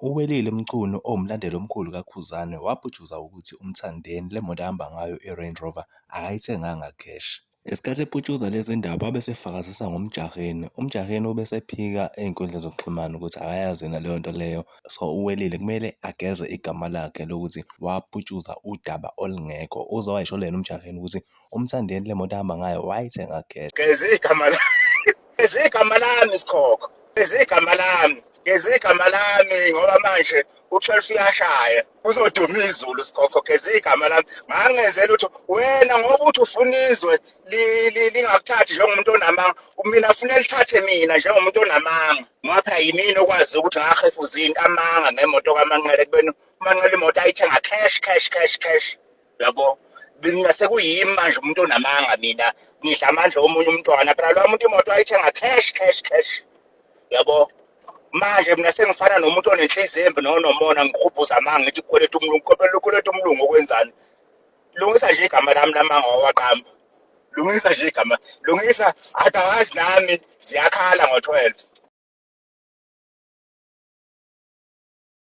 uWelile Mchunu owumlandeli omkhulu kaKhuzani wabhujuza ukuthi uMthandeni le moto ahamba ngayo i-Range Rover akayithenganga cash. Ngesikhathi ephutshuza lezi ndaba wabe esefakazisa ngomjaheni. UMjaheni ube esephika ey'nkundleni zokuxhumana ukuthi akayazi yena leyo nto leyo. So uWelile kumele ageze igama lakhe lokuthi wabhujuza udaba olungekho. Uze wayisho yena uMjaheni ukuthi uMthandeni le moto ahamba ngayo wayithenga cash. Geze igama lami, geze igama lami Sikhokho, geze igama lami, geze igama lami ngoba manje u-12 iyashaya uzoduma izulu Sikhokho, geze igama lami. Ngangenzela ukuthi wena ngoba uthi ufuna izwe lingakuthathi njengomuntu onamanga, mina ufuna lithathe mina njengomuntu onamanga. Ngapha yimini okwazi ukuthi ngahefuza into amanga ngemoto kaManqele kubeni uManqele imoto ayithenga cash. Yabo? Bengase kuyimi manje umuntu onamanga mina ngidla amandla womunye umntwana phela lo muntu imoto ayithenga cash. Yabo? Manje mina sengifana nomuntu onenhliziyo embi nonomona ngikhubhuza amanga ngithi kukweleta umlungu kopela ukweleta umlungu okwenzani. Lungisa nje igama lami lamanga owaqamba. Lungisa nje igama. Lungisa otherwise nami ziyakhala ngo-12.